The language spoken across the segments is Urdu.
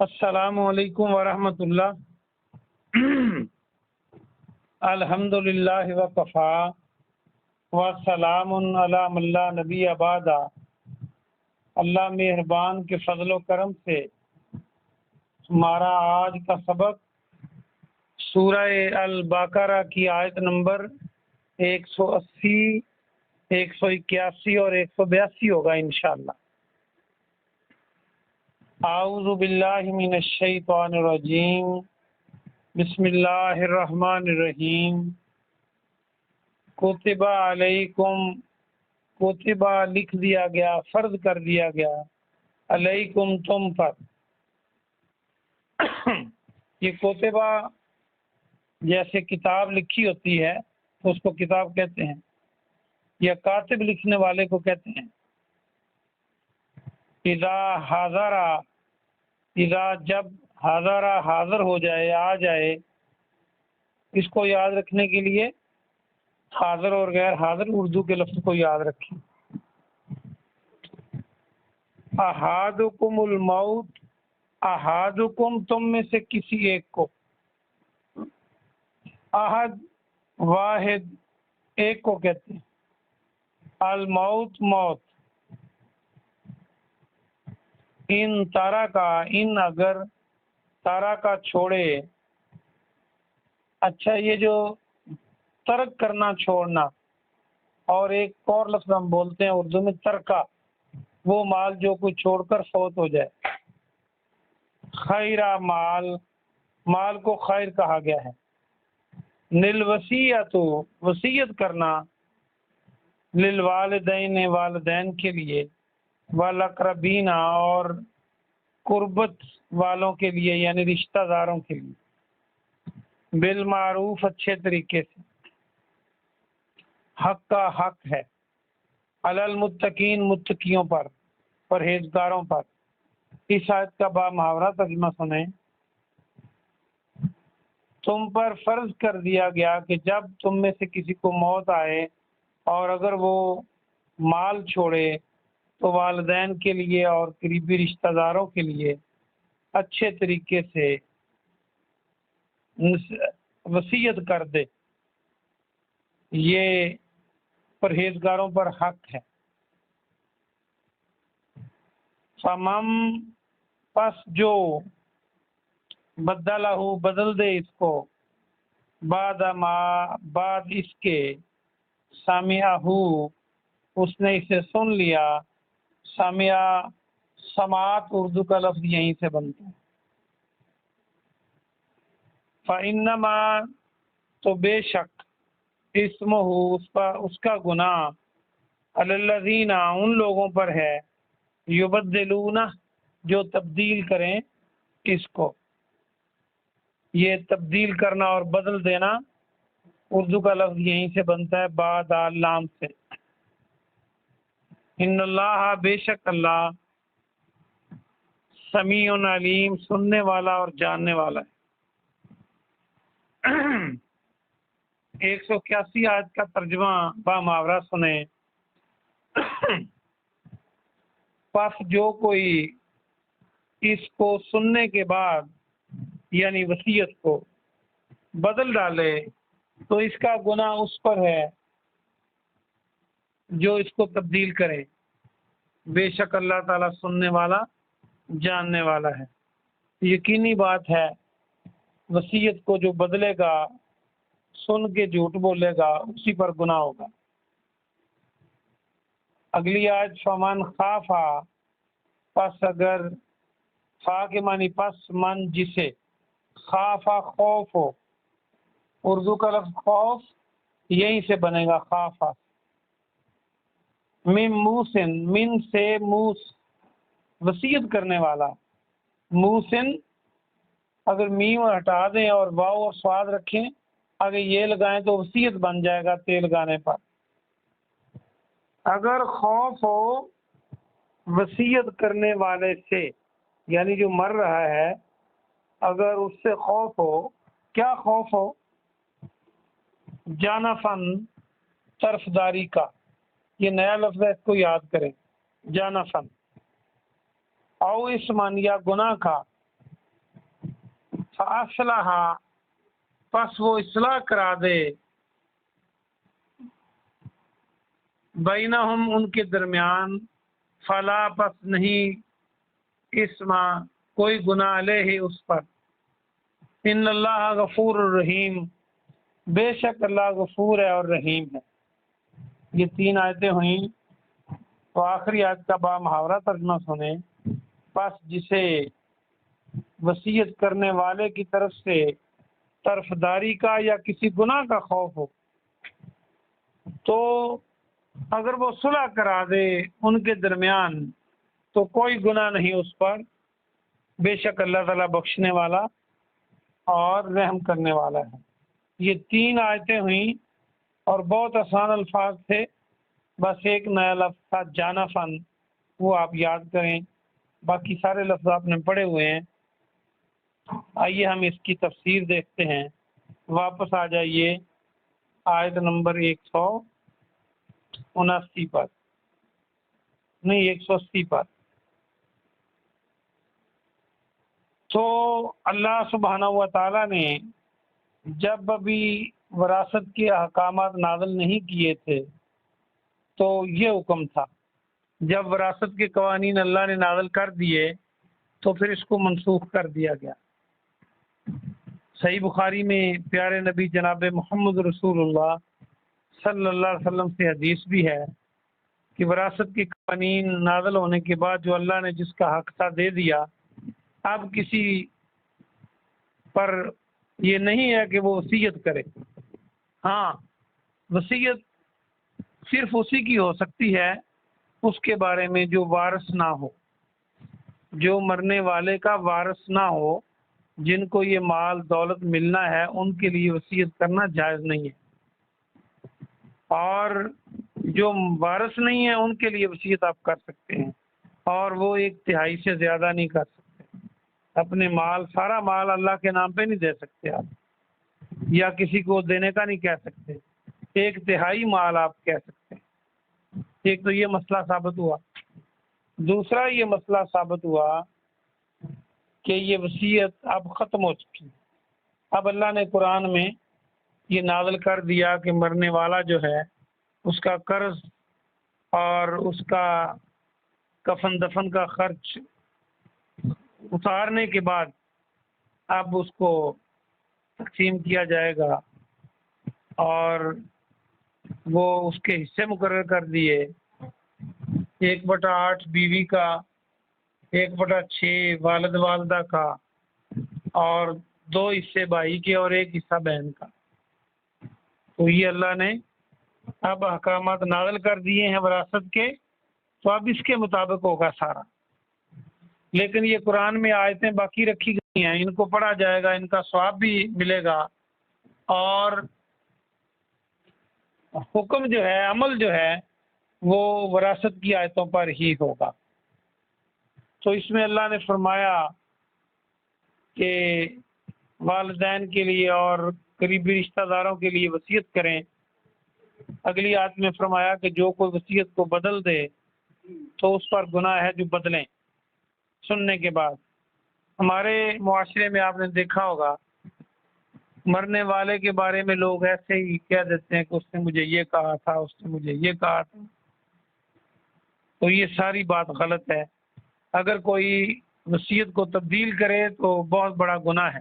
السلام علیکم ورحمۃ اللہ۔ الحمد للہ وکفا وسلام علی من لا نبی بعد۔ اللہ مہربان کے فضل و کرم سے ہمارا آج کا سبق سورہ البقرہ کی آیت نمبر 180، 181 اور 182 ہوگا انشاءاللہ۔ اعوذ باللہ من الشیطان الرجیم، بسم اللہ الرحمن الرحیم۔ کتب علیکم، کتبہ لکھ دیا گیا، فرض کر دیا گیا، علیکم تم پر۔ یہ کتبہ جیسے کتاب لکھی ہوتی ہے تو اس کو کتاب کہتے ہیں، یا کاتب لکھنے والے کو کہتے ہیں۔ اذا حاضرہ، اذا جب حاضرہ حاضر ہو جائے، آ جائے، اس کو یاد رکھنے کے لیے حاضر اور غیر حاضر اردو کے لفظ کو یاد رکھیں۔ احدکم الموت، احدکم تم میں سے کسی ایک کو، احد واحد ایک کو کہتے ہیں، الموت موت، ان تارا کا، ان اگر تارا کا چھوڑے۔ اچھا، یہ جو ترک کرنا چھوڑنا، اور ایک اور لفظ ہم بولتے ہیں اردو میں ترکہ، وہ مال جو کوئی چھوڑ کر فوت ہو جائے۔ خیرہ مال، مال کو خیر کہا گیا ہے۔ للوصیۃ، وصیت کرنا، للوالدین، والدین کے لیے، والاقربین، اور قربت والوں کے لیے یعنی رشتہ داروں کے لیے، بالمعروف اچھے طریقے سے، حق کا حق ہے، علی المتقین متقیوں پر، پرہیزگاروں پر۔ اس آیت کا با محاورہ ترجمہ سنیں۔ تم پر فرض کر دیا گیا کہ جب تم میں سے کسی کو موت آئے اور اگر وہ مال چھوڑے تو والدین کے لیے اور قریبی رشتہ داروں کے لیے اچھے طریقے سے وصیت کر دے، یہ پرہیزگاروں پر حق ہے۔ فمم، پس جو، بدلہ، بدل دے اس کو، بعد ما، بعد اس کے، سمعہ، اس نے اسے سن لیا۔ سمعہ، سماعت اردو کا لفظ یہیں سے بنتا ہے۔ فإنما، تو بے شک، اسمہ، اس کا گناہ، علی الذین، ان لوگوں پر ہے، یبدلون، جو تبدیل کریں اس کو۔ یہ تبدیل کرنا اور بدل دینا اردو کا لفظ یہیں سے بنتا ہے، بعد لام سے۔ ان اللہ، بے شک اللہ، سمیع علیم، سننے والا اور جاننے والا ہے۔ 181 آیت کا ترجمہ با محاورہ سنیں۔ پس جو کوئی اس کو سننے کے بعد یعنی وصیت کو بدل ڈالے تو اس کا گناہ اس پر ہے جو اس کو تبدیل کرے، بے شک اللہ تعالیٰ سننے والا جاننے والا ہے۔ یقینی بات ہے، وصیت کو جو بدلے گا، سن کے جھوٹ بولے گا، اسی پر گناہ ہوگا۔ اگلی آیت، فمن خافا، پس اگر، فا کے معنی پس، من جسے، خافا خوف ہو، اردو کا لفظ خوف یہیں سے بنے گا، خافا۔ من موسن، من سے موس، وصیت کرنے والا، موسن، اگر میم ہٹا دیں اور واو اور سواد رکھیں آگے یہ لگائیں تو وصیت بن جائے گا تے لگانے پر۔ اگر خوف ہو وصیت کرنے والے سے، یعنی جو مر رہا ہے، اگر اس سے خوف ہو، کیا خوف ہو؟ جانفن، طرفداری کا، یہ نیا لفظ ہے، اس کو یاد کریں، جانفن۔ او اسمن، یا گناہ کا، فاصلح پس وہ اصلاح کرا دے بینہم ان کے درمیان فلا پس نہیں اسما کوئی گناہ علیہ اس پر ان اللہ غفور الرحیم بے شک اللہ غفور ہے اور رحیم ہے۔ یہ 3 آیتیں ہوئیں، تو آخری آیت کا با محاورہ ترجمہ سنیں۔ پس جسے وصیت کرنے والے کی طرف سے طرفداری کا یا کسی گناہ کا خوف ہو تو اگر وہ صلح کرا دے ان کے درمیان تو کوئی گناہ نہیں اس پر، بے شک اللہ تعالیٰ بخشنے والا اور رحم کرنے والا ہے۔ یہ 3 آیتیں ہوئیں اور بہت آسان الفاظ تھے، بس ایک نیا لفظ تھا جانفن، وہ آپ یاد کریں، باقی سارے لفظ آپ نے پڑھے ہوئے ہیں۔ آئیے ہم اس کی تفسیر دیکھتے ہیں۔ واپس آ جائیے آیت نمبر 179 پر، نہیں 180 پر۔ تو اللہ سبحانہ و تعالیٰ نے جب ابھی وراثت کے احکامات نازل نہیں کیے تھے تو یہ حکم تھا، جب وراثت کے قوانین اللہ نے نازل کر دیے تو پھر اس کو منسوخ کر دیا گیا۔ صحیح بخاری میں پیارے نبی جناب محمد رسول اللہ صلی اللہ علیہ وسلم سے حدیث بھی ہے کہ وراثت کے قوانین نازل ہونے کے بعد جو اللہ نے جس کا حق تھا دے دیا، اب کسی پر یہ نہیں ہے کہ وہ وصیت کرے۔ ہاں، وصیت صرف اسی کی ہو سکتی ہے اس کے بارے میں جو وارث نہ ہو، جو مرنے والے کا وارث نہ ہو، جن کو یہ مال دولت ملنا ہے، ان کے لیے وصیت کرنا جائز نہیں ہے۔ اور جو وارث نہیں ہے ان کے لیے وصیت آپ کر سکتے ہیں، اور وہ 1/3 سے زیادہ نہیں کر سکتے۔ اپنے مال، سارا مال اللہ کے نام پہ نہیں دے سکتے آپ، یا کسی کو دینے کا نہیں کہہ سکتے، 1/3 مال آپ کہہ سکتے ہیں۔ ایک تو یہ مسئلہ ثابت ہوا۔ دوسرا یہ مسئلہ ثابت ہوا کہ یہ وصیت اب ختم ہو چکی۔ اب اللہ نے قرآن میں یہ نازل کر دیا کہ مرنے والا جو ہے اس کا قرض اور اس کا کفن دفن کا خرچ اتارنے کے بعد اب اس کو تقسیم کیا جائے گا، اور وہ اس کے حصے مقرر کر دیے، 1/8 بیوی کا، 1/6 والد والدہ کا، اور 2 حصے بھائی کے اور 1 حصہ بہن کا۔ تو یہ اللہ نے اب احکامات نازل کر دیے ہیں وراثت کے، تو اب اس کے مطابق ہوگا سارا۔ لیکن یہ قرآن میں آیتیں باقی رکھی گئی ہیں، ان کو پڑھا جائے گا، ان کا ثواب بھی ملے گا، اور حکم جو ہے، عمل جو ہے، وہ وراثت کی آیتوں پر ہی ہوگا۔ تو اس میں اللہ نے فرمایا کہ والدین کے لیے اور قریبی رشتہ داروں کے لیے وصیت کریں۔ اگلی آیت میں فرمایا کہ جو کوئی وصیت کو بدل دے تو اس پر گناہ ہے جو بدلیں۔ سننے کے بعد ہمارے معاشرے میں آپ نے دیکھا ہوگا، مرنے والے کے بارے میں لوگ ایسے ہی کہہ دیتے ہیں کہ اس نے مجھے یہ کہا تھا، اس نے مجھے یہ کہا تھا۔ تو یہ ساری بات غلط ہے۔ اگر کوئی وصیت کو تبدیل کرے تو بہت بڑا گناہ ہے،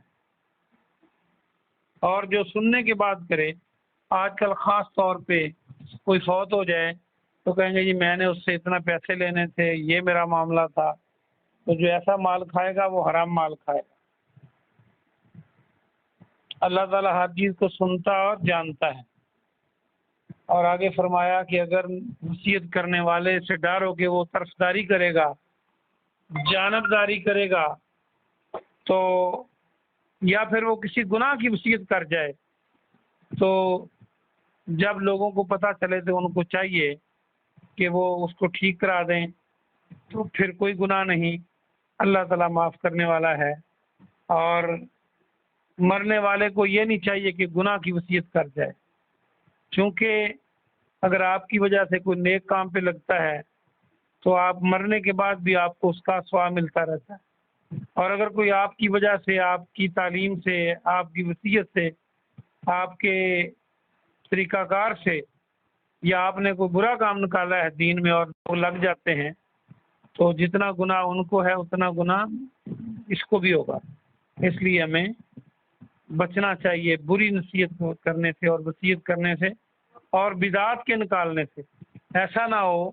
اور جو سننے کے بعد کرے، آج کل خاص طور پہ کوئی فوت ہو جائے تو کہیں گے جی میں نے اس سے اتنا پیسے لینے تھے، یہ میرا معاملہ تھا۔ تو جو ایسا مال کھائے گا وہ حرام مال کھائے گا۔ اللہ تعالیٰ ہر چیز کو سنتا اور جانتا ہے۔ اور آگے فرمایا کہ اگر وصیت کرنے والے سے ڈر ہو کہ وہ طرفداری کرے گا، جانبداری کرے گا، تو یا پھر وہ کسی گناہ کی وصیت کر جائے، تو جب لوگوں کو پتہ چلے تو ان کو چاہیے کہ وہ اس کو ٹھیک کرا دیں، تو پھر کوئی گناہ نہیں، اللہ تعالیٰ معاف کرنے والا ہے۔ اور مرنے والے کو یہ نہیں چاہیے کہ گناہ کی وصیت کر جائے، چونکہ اگر آپ کی وجہ سے کوئی نیک کام پہ لگتا ہے تو آپ مرنے کے بعد بھی آپ کو اس کا ثواب ملتا رہتا ہے۔ اور اگر کوئی آپ کی وجہ سے، آپ کی تعلیم سے، آپ کی وصیت سے، آپ کے طریقہ کار سے، یا آپ نے کوئی برا کام نکالا ہے دین میں اور وہ لگ جاتے ہیں، تو جتنا گناہ ان کو ہے اتنا گناہ اس کو بھی ہوگا۔ اس لیے ہمیں بچنا چاہیے بری نصیحت کرنے سے اور وصیت کرنے سے اور بدعات کے نکالنے سے۔ ایسا نہ ہو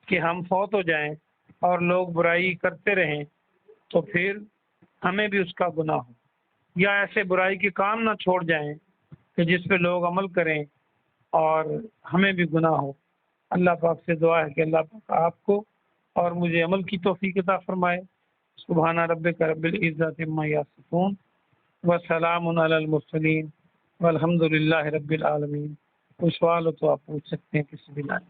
کہ ہم فوت ہو جائیں اور لوگ برائی کرتے رہیں تو پھر ہمیں بھی اس کا گناہ ہو، یا ایسے برائی کے کام نہ چھوڑ جائیں کہ جس پہ لوگ عمل کریں اور ہمیں بھی گناہ ہو۔ اللہ پاک سے دعا ہے کہ اللہ پاک آپ کو اور مجھے عمل کی توفیق عطا فرمائے۔ سبحان ربک رب العزت عما یصفون وسلام علی المرسلین والحمد للہ رب العالمین۔ کوئی سوال ہو تو آپ پوچھ سکتے ہیں کسی بھی لائن۔